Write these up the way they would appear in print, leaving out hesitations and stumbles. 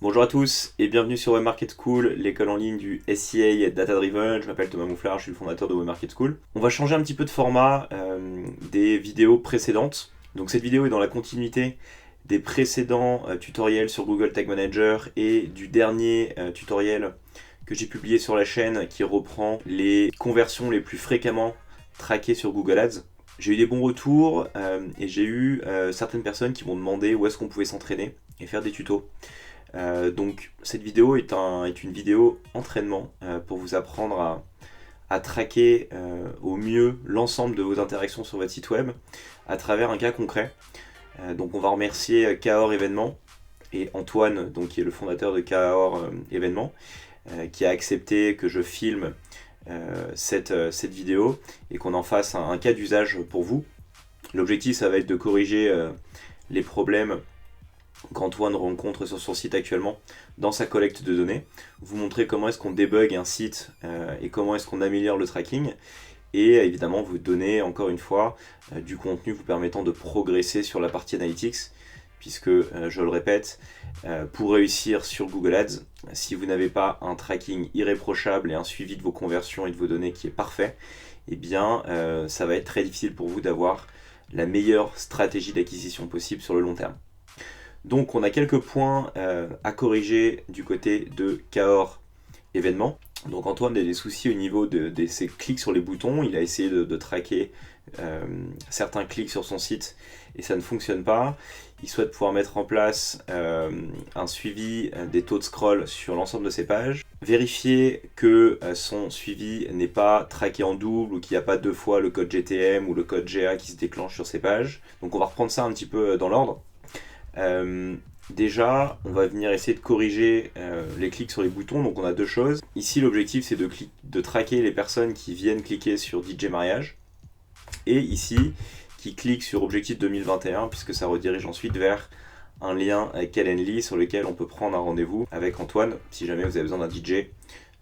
Bonjour à tous et bienvenue sur Web Market School, l'école en ligne du SEA Data Driven. Je m'appelle Thomas Mouflard, je suis le fondateur de Web Market School. On va changer un petit peu de format des vidéos précédentes. Donc cette vidéo est dans la continuité des précédents tutoriels sur Google Tag Manager et du dernier tutoriel que j'ai publié sur la chaîne qui reprend les conversions les plus fréquemment traquées sur Google Ads. J'ai eu des bons retours et j'ai eu certaines personnes qui m'ont demandé où est-ce qu'on pouvait s'entraîner et faire des tutos. Donc cette vidéo est une vidéo entraînement pour vous apprendre à traquer au mieux l'ensemble de vos interactions sur votre site web à travers un cas concret. Donc on va remercier Kaor Événements et Antoine, donc, qui est le fondateur de Kaor Événements, qui a accepté que je filme cette vidéo et qu'on en fasse un cas d'usage pour vous. L'objectif, ça va être de corriger les problèmes qu'Antoine rencontre sur son site actuellement dans sa collecte de données, vous montrer comment est-ce qu'on débug un site et comment est-ce qu'on améliore le tracking, et évidemment vous donner encore une fois du contenu vous permettant de progresser sur la partie analytics, puisque je le répète, pour réussir sur Google Ads, si vous n'avez pas un tracking irréprochable et un suivi de vos conversions et de vos données qui est parfait, eh bien ça va être très difficile pour vous d'avoir la meilleure stratégie d'acquisition possible sur le long terme. Donc on a quelques points à corriger du côté de Kaor Événements. Donc Antoine a des soucis au niveau de ses clics sur les boutons. Il a essayé de traquer certains clics sur son site et ça ne fonctionne pas. Il souhaite pouvoir mettre en place un suivi des taux de scroll sur l'ensemble de ses pages. Vérifier que son suivi n'est pas traqué en double ou qu'il n'y a pas deux fois le code GTM ou le code GA qui se déclenche sur ses pages. Donc on va reprendre ça un petit peu dans l'ordre. Déjà, on va venir essayer de corriger les clics sur les boutons. Donc on a deux choses. Ici, l'objectif, c'est de traquer les personnes qui viennent cliquer sur DJ Mariage. Et ici, qui cliquent sur Objectif 2021, puisque ça redirige ensuite vers un lien avec Calendly sur lequel on peut prendre un rendez-vous avec Antoine, si jamais vous avez besoin d'un DJ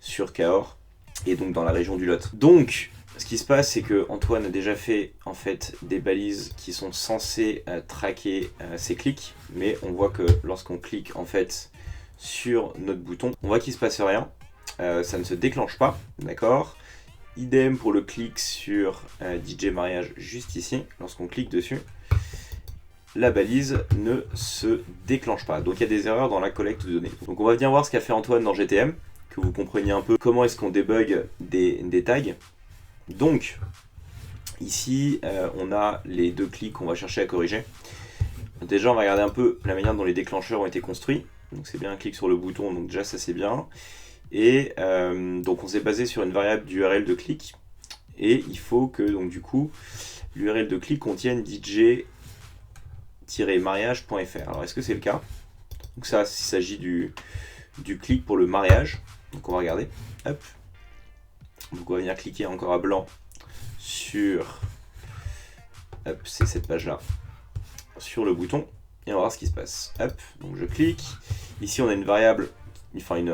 sur Cahors, et donc dans la région du Lot. Donc, ce qui se passe, c'est que Antoine a déjà fait en fait des balises qui sont censées traquer ses clics, mais on voit que lorsqu'on clique en fait sur notre bouton, on voit qu'il se passe rien, ça ne se déclenche pas, d'accord. Idem pour le clic sur DJ Mariage juste ici, lorsqu'on clique dessus, la balise ne se déclenche pas. Donc il y a des erreurs dans la collecte de données. Donc on va venir voir ce qu'a fait Antoine dans GTM, que vous compreniez un peu comment est-ce qu'on débug des tags. Donc, ici, on a les deux clics qu'on va chercher à corriger. Déjà, on va regarder un peu la manière dont les déclencheurs ont été construits. Donc, c'est bien un clic sur le bouton, donc déjà, ça c'est bien. Et donc, on s'est basé sur une variable d'URL de clic. Et il faut que, donc, du coup, l'URL de clic contienne dj-mariage.fr. Alors, est-ce que c'est le cas? Donc, ça, il s'agit du clic pour le mariage. Donc, on va regarder. Hop. Donc on va venir cliquer encore à blanc sur, hop, c'est cette page là, sur le bouton, et on va voir ce qui se passe. Hop, donc je clique, ici on a une variable, enfin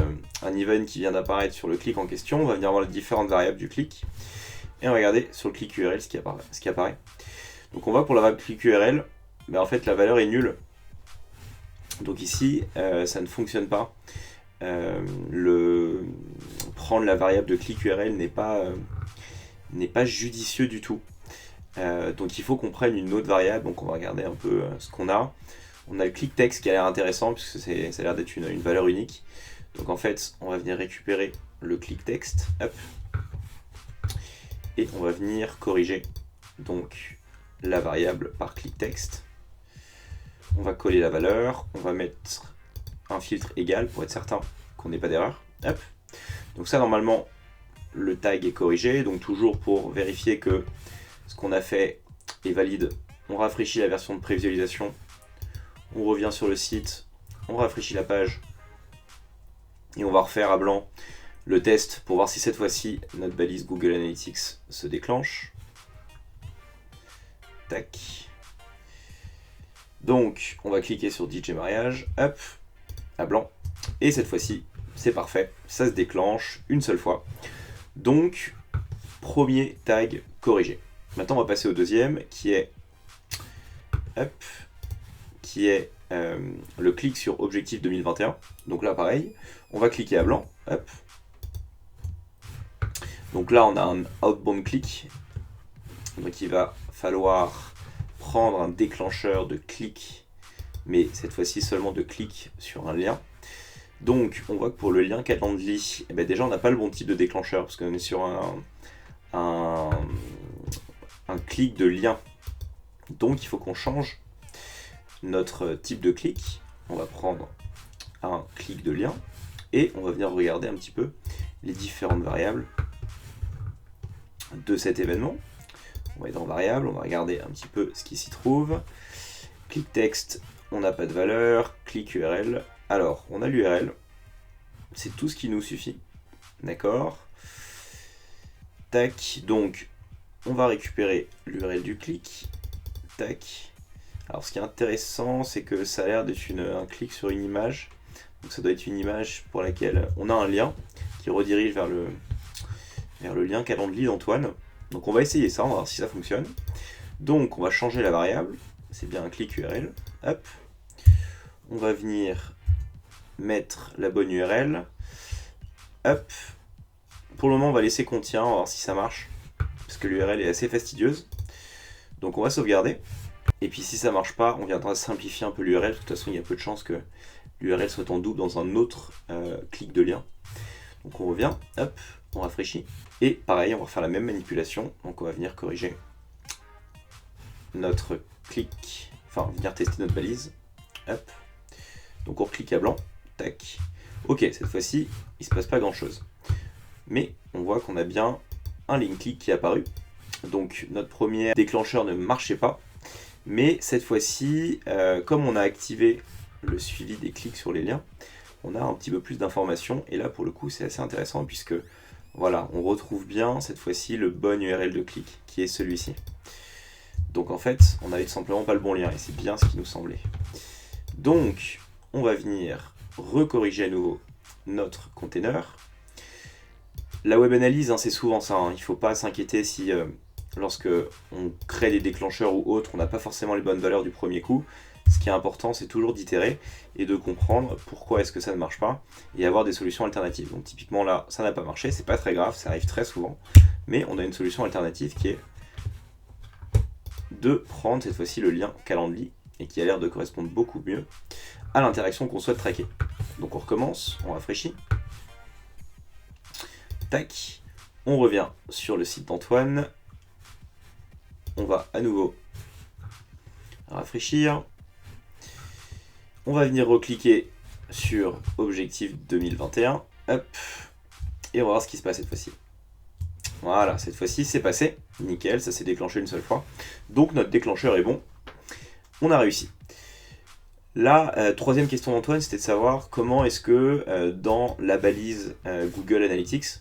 un event qui vient d'apparaître sur le clic en question. On va venir voir les différentes variables du clic, et on va regarder sur le clic URL ce qui apparaît. Donc on voit pour la variable clic URL, en fait la valeur est nulle, donc ici ça ne fonctionne pas. Prendre la variable de clic URL n'est pas judicieux du tout. Donc il faut qu'on prenne une autre variable. Donc on va regarder un peu ce qu'on a. On a le clic texte qui a l'air intéressant puisque ça a l'air d'être une valeur unique. Donc en fait, on va venir récupérer le clic texte, hop, et on va venir corriger donc la variable par clic texte. On va coller la valeur, on va mettre un filtre égal pour être certain qu'on n'ait pas d'erreur. Hop. Donc ça, normalement, le tag est corrigé. Donc toujours pour vérifier que ce qu'on a fait est valide, on rafraîchit la version de prévisualisation, on revient sur le site, on rafraîchit la page et on va refaire à blanc le test pour voir si cette fois-ci notre balise Google Analytics se déclenche. Tac. Donc on va cliquer sur DJ Mariage, hop, à blanc, et cette fois-ci c'est parfait, ça se déclenche une seule fois. Donc premier tag corrigé. Maintenant on va passer au deuxième qui est le clic sur objectif 2021. Donc là pareil, on va cliquer à blanc, hop. Donc là on a un outbound click, donc il va falloir prendre un déclencheur de clic, mais cette fois-ci seulement de clic sur un lien. Donc on voit que pour le lien Calendly, eh ben déjà on n'a pas le bon type de déclencheur, parce qu'on est sur un clic de lien. Donc il faut qu'on change notre type de clic. On va prendre un clic de lien et on va venir regarder un petit peu les différentes variables de cet événement. On va être en variable, on va regarder un petit peu ce qui s'y trouve. Clic texte, on n'a pas de valeur. Clic URL, alors on a l'URL, c'est tout ce qui nous suffit. D'accord. Tac, donc on va récupérer l'URL du clic. Tac. Alors ce qui est intéressant, c'est que ça a l'air d'être un clic sur une image. Donc ça doit être une image pour laquelle on a un lien qui redirige vers le lien Calendly d'Antoine. Donc on va essayer ça, on va voir si ça fonctionne. Donc on va changer la variable, c'est bien un clic URL. Hop. On va venir mettre la bonne URL. Hop. Pour le moment on va laisser contient, on va voir si ça marche. Parce que l'URL est assez fastidieuse. Donc on va sauvegarder. Et puis si ça marche pas, on viendra simplifier un peu l'URL. De toute façon il y a peu de chances que l'URL soit en double dans un autre clic de lien. Donc on revient, hop, on rafraîchit. Et pareil, on va faire la même manipulation. Donc on va venir corriger notre clic, enfin venir tester notre balise. Hop. Donc on reclique à blanc, tac. Ok, cette fois-ci, il se passe pas grand-chose. Mais on voit qu'on a bien un link click qui est apparu. Donc notre premier déclencheur ne marchait pas. Mais cette fois-ci, comme on a activé le suivi des clics sur les liens, on a un petit peu plus d'informations. Et là, pour le coup, c'est assez intéressant puisque voilà, on retrouve bien cette fois-ci le bon URL de clic qui est celui-ci. Donc en fait, on n'avait tout simplement pas le bon lien et c'est bien ce qui nous semblait. Donc, on va venir recorriger à nouveau notre container. La web analyse, c'est souvent ça. Il ne faut pas s'inquiéter si lorsque on crée des déclencheurs ou autres, on n'a pas forcément les bonnes valeurs du premier coup. Ce qui est important, c'est toujours d'itérer et de comprendre pourquoi est-ce que ça ne marche pas et avoir des solutions alternatives. Donc typiquement là, ça n'a pas marché, c'est pas très grave, ça arrive très souvent, mais on a une solution alternative qui est de prendre cette fois-ci le lien Calendly et qui a l'air de correspondre beaucoup mieux à l'interaction qu'on souhaite traquer. Donc on recommence, on rafraîchit. Tac, on revient sur le site d'Antoine. On va à nouveau rafraîchir. On va venir recliquer sur objectif 2021. Hop. Et on va voir ce qui se passe cette fois-ci. Voilà, cette fois-ci c'est passé. Nickel, ça s'est déclenché une seule fois. Donc notre déclencheur est bon. On a réussi. La troisième question d'Antoine, c'était de savoir comment est-ce que dans la balise Google Analytics,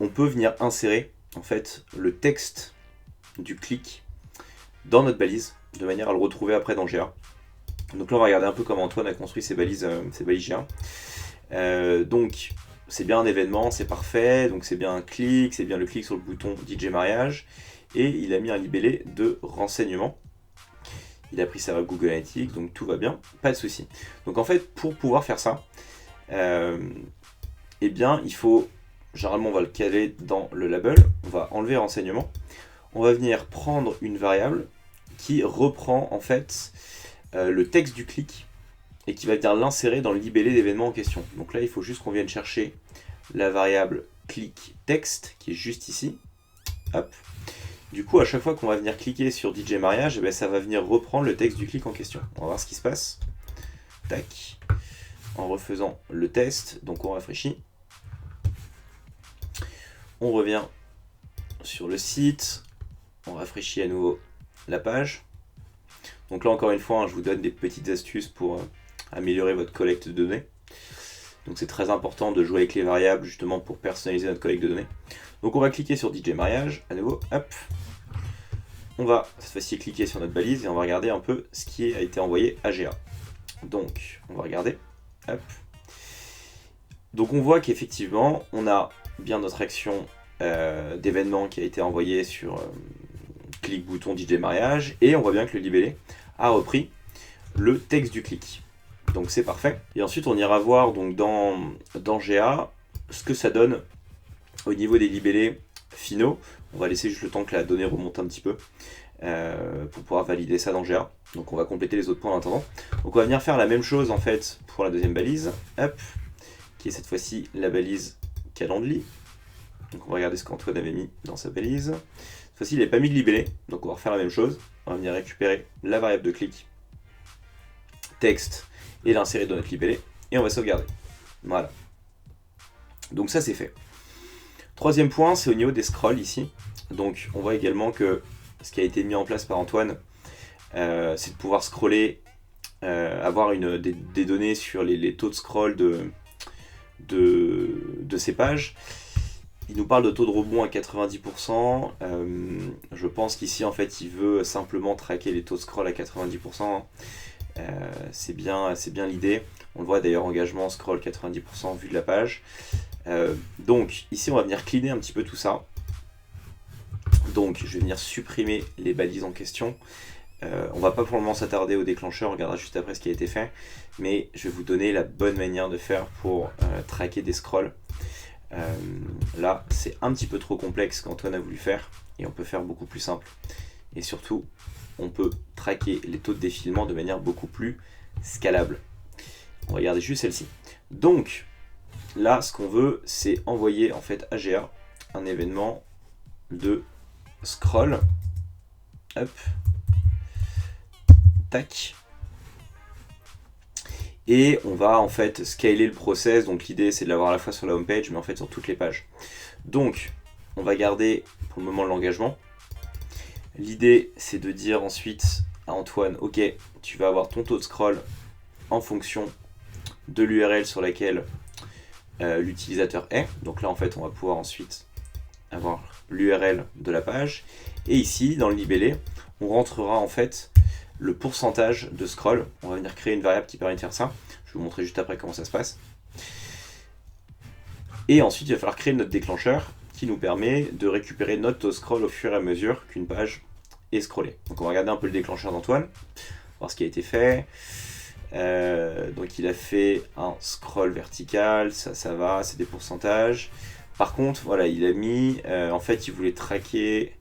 on peut venir insérer en fait le texte du clic dans notre balise, de manière à le retrouver après dans GA. Donc là on va regarder un peu comment Antoine a construit ses balises GA. Donc c'est bien un événement, c'est parfait, donc c'est bien un clic, c'est bien le clic sur le bouton DJ mariage, et il a mis un libellé de renseignement. Il a pris ça à Google Analytics, donc tout va bien, pas de souci. Donc en fait, pour pouvoir faire ça, eh bien il faut, généralement on va le caler dans le label, on va enlever renseignement, on va venir prendre une variable qui reprend en fait le texte du clic et qui va venir l'insérer dans le libellé d'événement en question. Donc là il faut juste qu'on vienne chercher la variable clic texte qui est juste ici. Hop. Du coup à chaque fois qu'on va venir cliquer sur DJ mariage, ça va venir reprendre le texte du clic en question. On va voir ce qui se passe. Tac. En refaisant le test, donc on rafraîchit. On revient sur le site, on rafraîchit à nouveau la page. Donc là encore une fois, je vous donne des petites astuces pour améliorer votre collecte de données. Donc c'est très important de jouer avec les variables justement pour personnaliser notre collecte de données. Donc on va cliquer sur DJ mariage, à nouveau, hop. On va cette fois-ci cliquer sur notre balise et on va regarder un peu ce qui a été envoyé à GA. Donc on va regarder, hop. Donc on voit qu'effectivement on a bien notre action d'événement qui a été envoyée sur clic bouton DJ mariage, et on voit bien que le libellé a repris le texte du clic. Donc c'est parfait. Et ensuite on ira voir donc dans GA ce que ça donne au niveau des libellés finaux. On va laisser juste le temps que la donnée remonte un petit peu pour pouvoir valider ça dans GA. Donc on va compléter les autres points en attendant. Donc on va venir faire la même chose en fait pour la deuxième balise, hop, qui est cette fois-ci la balise Calendly. Donc on va regarder ce qu'Antoine avait mis dans sa balise. Cette fois-ci il n'est pas mis de libellé, donc on va refaire la même chose. On va venir récupérer la variable de clic, texte, et l'insérer dans notre libellé, et on va sauvegarder. Voilà. Donc ça c'est fait. Troisième point, c'est au niveau des scrolls ici. Donc on voit également que ce qui a été mis en place par Antoine, c'est de pouvoir scroller, avoir des données sur les taux de scroll de ces pages. Il nous parle de taux de rebond à 90%. Je pense qu'ici en fait il veut simplement traquer les taux de scroll à 90%. C'est bien l'idée. On le voit d'ailleurs, engagement, scroll 90% vue de la page. Donc ici on va venir cleaner un petit peu tout ça. Donc je vais venir supprimer les balises en question. On va pas pour le moment s'attarder au déclencheur, on regardera juste après ce qui a été fait. Mais je vais vous donner la bonne manière de faire pour traquer des scrolls. Là c'est un petit peu trop complexe qu'Antoine a voulu faire. Et on peut faire beaucoup plus simple. Et surtout, on peut traquer les taux de défilement de manière beaucoup plus scalable. On va regarder juste celle-ci. Donc, là, ce qu'on veut, c'est envoyer en fait à GA un événement de scroll. Hop. Tac. Et on va en fait scaler le process. Donc l'idée, c'est de l'avoir à la fois sur la home page, mais en fait sur toutes les pages. Donc, on va garder pour le moment l'engagement. L'idée, c'est de dire ensuite à Antoine, ok, tu vas avoir ton taux de scroll en fonction de l'URL sur laquelle l'utilisateur est. Donc là, en fait, on va pouvoir ensuite avoir l'URL de la page. Et ici, dans le libellé, on rentrera en fait le pourcentage de scroll. On va venir créer une variable qui permet de faire ça. Je vais vous montrer juste après comment ça se passe. Et ensuite, il va falloir créer notre déclencheur qui nous permet de récupérer notre taux de scroll au fur et à mesure qu'une page est scrollée. Donc on va regarder un peu le déclencheur d'Antoine, voir ce qui a été fait. Donc il a fait un scroll vertical, ça va, c'est des pourcentages. Par contre, voilà, il a mis, en fait, il voulait traquer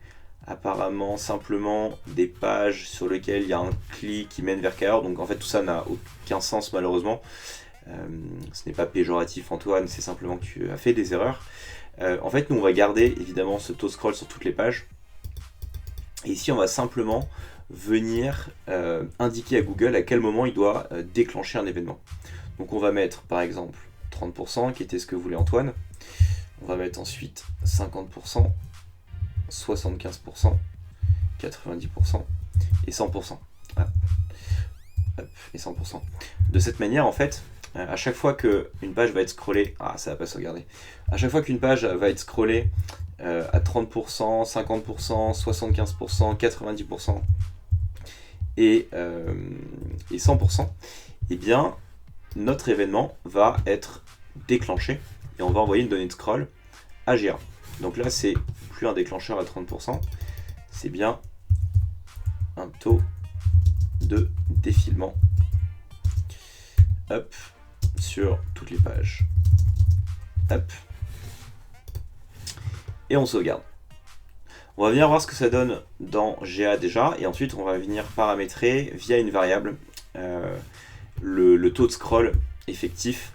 apparemment simplement des pages sur lesquelles il y a un clic qui mène vers Caor. Donc en fait, tout ça n'a aucun sens malheureusement. Ce n'est pas péjoratif, Antoine, c'est simplement que tu as fait des erreurs. En fait, nous, on va garder évidemment ce taux scroll sur toutes les pages. Et ici, on va simplement venir indiquer à Google à quel moment il doit déclencher un événement. Donc on va mettre par exemple 30%, qui était ce que voulait Antoine. On va mettre ensuite 50%, 75%, 90% et 100%. Voilà. Hop, et 100%. De cette manière, en fait, à chaque fois qu'une page va être scrollée, ça va pas sauvegarder. À chaque fois qu'une page va être scrollée à 30%, 50%, 75%, 90% et 100%, eh bien, notre événement va être déclenché et on va envoyer une donnée de scroll à GA. Donc là, c'est plus un déclencheur à 30%, c'est bien un taux de défilement. Hop, sur toutes les pages. Hop. Et on sauvegarde. On va venir voir ce que ça donne dans GA déjà, et ensuite on va venir paramétrer via une variable le taux de scroll effectif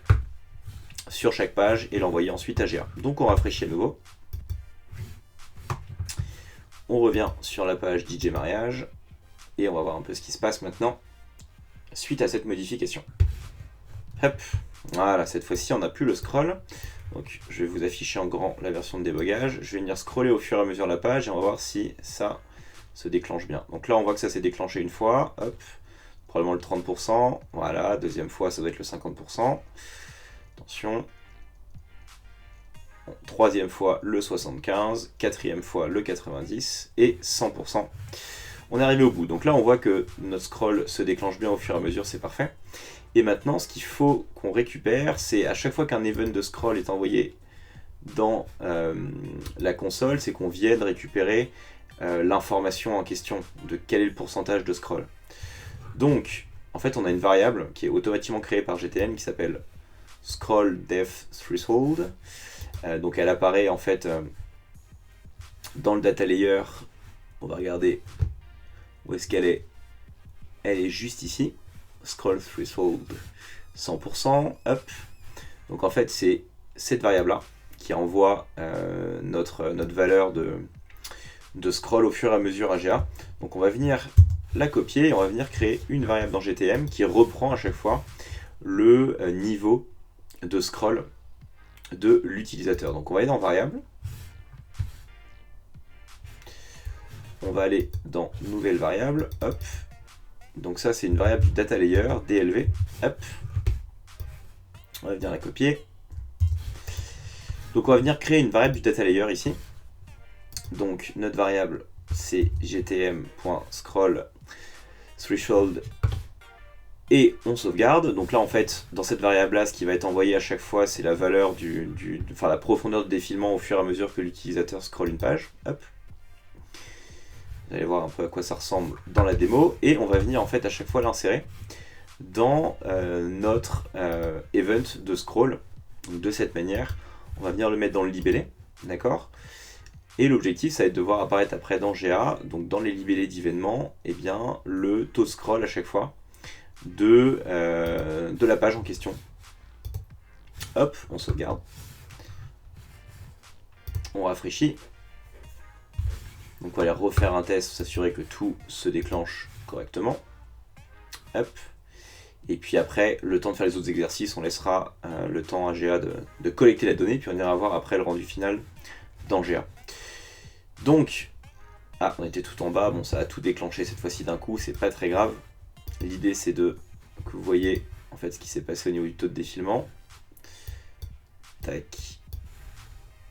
sur chaque page et l'envoyer ensuite à GA. Donc on rafraîchit à nouveau. On revient sur la page DJ Mariage et on va voir un peu ce qui se passe maintenant suite à cette modification. Hop, voilà, cette fois-ci on n'a plus le scroll. Donc je vais vous afficher en grand la version de débogage. Je vais venir scroller au fur et à mesure la page et on va voir si ça se déclenche bien. Donc là on voit que ça s'est déclenché une fois, hop, probablement le 30%, voilà, deuxième fois ça doit être le 50%. Attention. Troisième fois le 75%, quatrième fois le 90% et 100%. On est arrivé au bout. Donc là on voit que notre scroll se déclenche bien au fur et à mesure, c'est parfait. Et maintenant, ce qu'il faut qu'on récupère, c'est à chaque fois qu'un event de scroll est envoyé dans la console, c'est qu'on vienne récupérer l'information en question de quel est le pourcentage de scroll. Donc, en fait on a une variable qui est automatiquement créée par GTM qui s'appelle scrollDepthThreshold. Donc elle apparaît en fait dans le data layer. On va regarder où est-ce qu'elle est. Elle est juste ici. ScrollThreshold 100%. Hop. Donc en fait c'est cette variable là qui envoie notre valeur de scroll au fur et à mesure à GA. Donc on va venir la copier et on va venir créer une variable dans GTM qui reprend à chaque fois le niveau de scroll de l'utilisateur. Donc on va aller dans variable, on va aller dans nouvelle variable, hop, donc ça c'est une variable du data layer, DLV, hop, on va venir la copier, donc on va venir créer une variable du data layer ici, donc notre variable c'est gtm.scroll threshold et on sauvegarde. Donc là en fait dans cette variable là ce qui va être envoyé à chaque fois c'est la valeur enfin la profondeur de défilement au fur et à mesure que l'utilisateur scrolle une page. Hop. Vous allez voir un peu à quoi ça ressemble dans la démo et on va venir en fait à chaque fois l'insérer dans notre event de scroll. Donc, de cette manière on va venir le mettre dans le libellé, d'accord. Et l'objectif, ça va être de voir apparaître après dans GA, donc dans les libellés d'événements, eh bien, le taux de scroll à chaque fois de la page en question. Hop, on sauvegarde. On rafraîchit. Donc on va aller refaire un test pour s'assurer que tout se déclenche correctement. Hop. Et puis après, le temps de faire les autres exercices, on laissera le temps à GA de collecter la donnée, puis on ira voir après le rendu final dans GA. Donc, on était tout en bas, bon ça a tout déclenché cette fois-ci d'un coup, c'est pas très grave. L'idée c'est que vous voyez en fait ce qui s'est passé au niveau du taux de défilement. Tac.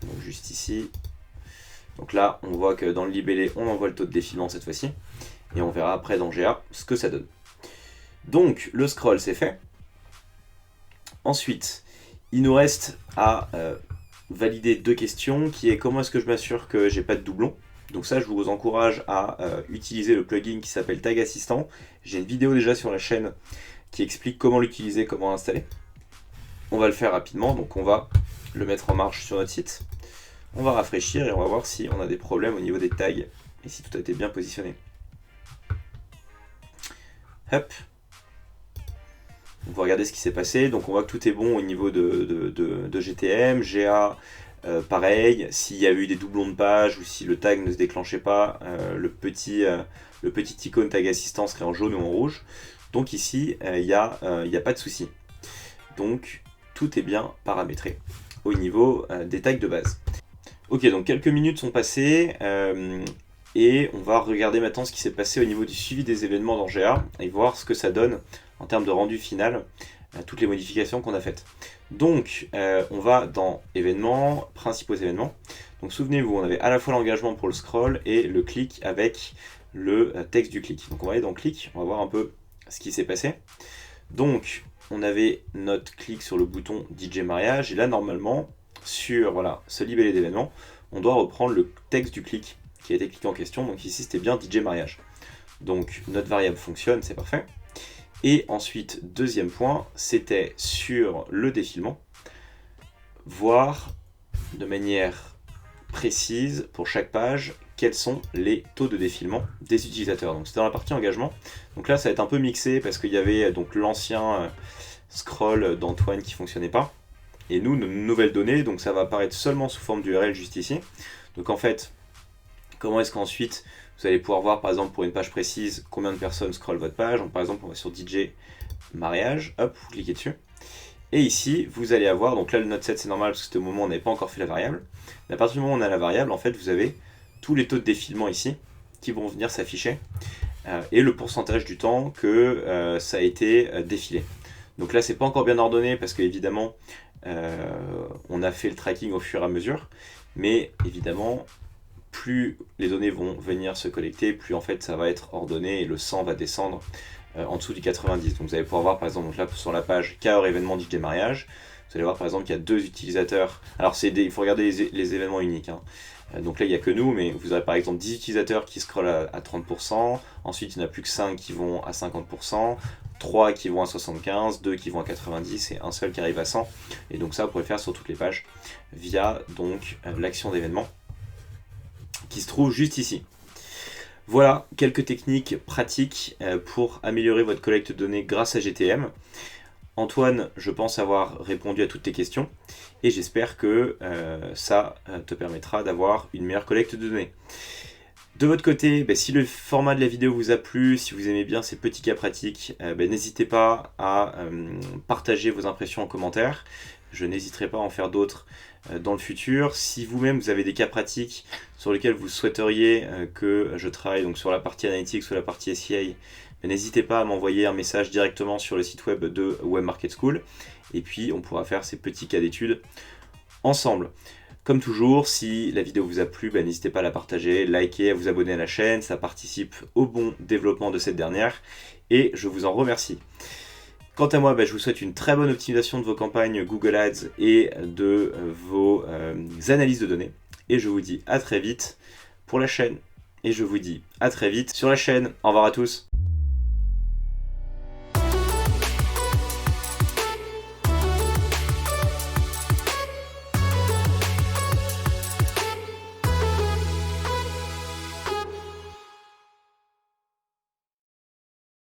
Donc juste ici. Donc là, on voit que dans le libellé, on envoie le taux de défilement cette fois-ci. Et on verra après dans GA ce que ça donne. Donc, le scroll c'est fait. Ensuite, il nous reste à valider deux questions, qui est comment est-ce que je m'assure que j'ai pas de doublons. Donc ça, je vous encourage à utiliser le plugin qui s'appelle Tag Assistant. J'ai une vidéo déjà sur la chaîne qui explique comment l'utiliser, comment l'installer. On va le faire rapidement, donc on va le mettre en marche sur notre site. On va rafraîchir et on va voir si on a des problèmes au niveau des tags et si tout a été bien positionné. Hop. On va regarder ce qui s'est passé. Donc on voit que tout est bon au niveau de GTM, GA, pareil. S'il y a eu des doublons de page ou si le tag ne se déclenchait pas, le petit icône tag assistant serait en jaune ou en rouge. Donc ici, il n'y a pas de souci. Donc tout est bien paramétré au niveau des tags de base. Ok, donc quelques minutes sont passées et on va regarder maintenant ce qui s'est passé au niveau du suivi des événements dans GA et voir ce que ça donne en termes de rendu final, toutes les modifications qu'on a faites. Donc on va dans événements, principaux événements. Donc souvenez-vous, on avait à la fois l'engagement pour le scroll et le clic avec le texte du clic. Donc on va aller dans clic, on va voir un peu ce qui s'est passé. Donc on avait notre clic sur le bouton DJ mariage et là normalement sur ce libellé d'événements, on doit reprendre le texte du clic qui a été cliqué en question. Donc ici c'était bien DJ mariage. Donc notre variable fonctionne, c'est parfait. Et ensuite, deuxième point, c'était sur le défilement, voir de manière précise pour chaque page quels sont les taux de défilement des utilisateurs. Donc c'était dans la partie engagement. Donc là ça va être un peu mixé parce qu'il y avait donc l'ancien scroll d'Antoine qui ne fonctionnait pas. Et nous, nos nouvelles données, donc ça va apparaître seulement sous forme d'URL juste ici. Donc en fait, comment est-ce qu'ensuite vous allez pouvoir voir par exemple pour une page précise combien de personnes scrollent votre page. Donc par exemple on va sur DJ mariage, hop, vous cliquez dessus. Et ici vous allez avoir, donc là le note 7 c'est normal parce que c'était au moment où on n'avait pas encore fait la variable. Mais à partir du moment où on a la variable, en fait vous avez tous les taux de défilement ici qui vont venir s'afficher. Et le pourcentage du temps que ça a été défilé. Donc là c'est pas encore bien ordonné parce qu'évidemment on a fait le tracking au fur et à mesure. Mais évidemment plus les données vont venir se collecter, plus en fait ça va être ordonné et le 100 va descendre en dessous du 90. Donc vous allez pouvoir voir par exemple donc là sur la page K événement DJ mariage, vous allez voir par exemple qu'il y a 2 utilisateurs. Alors il faut regarder les événements uniques. Hein. Donc là il n'y a que nous, mais vous avez par exemple 10 utilisateurs qui scrollent à 30%, ensuite il n'y en a plus que 5 qui vont à 50%, 3 qui vont à 75, 2 qui vont à 90 et un seul qui arrive à 100. Et donc ça, vous pouvez le faire sur toutes les pages via donc l'action d'événement qui se trouve juste ici. Voilà quelques techniques pratiques pour améliorer votre collecte de données grâce à GTM. Antoine, je pense avoir répondu à toutes tes questions et j'espère que ça te permettra d'avoir une meilleure collecte de données. De votre côté, si le format de la vidéo vous a plu, si vous aimez bien ces petits cas pratiques, n'hésitez pas à partager vos impressions en commentaire. Je n'hésiterai pas à en faire d'autres dans le futur. Si vous-même vous avez des cas pratiques sur lesquels vous souhaiteriez que je travaille donc sur la partie analytics ou la partie SEA, n'hésitez pas à m'envoyer un message directement sur le site web de Web Market School et puis on pourra faire ces petits cas d'études ensemble. Comme toujours, si la vidéo vous a plu, n'hésitez pas à la partager, liker, à vous abonner à la chaîne, ça participe au bon développement de cette dernière et je vous en remercie. Quant à moi, je vous souhaite une très bonne optimisation de vos campagnes Google Ads et de vos analyses de données. Et je vous dis à très vite pour la chaîne. Et je vous dis à très vite sur la chaîne. Au revoir à tous.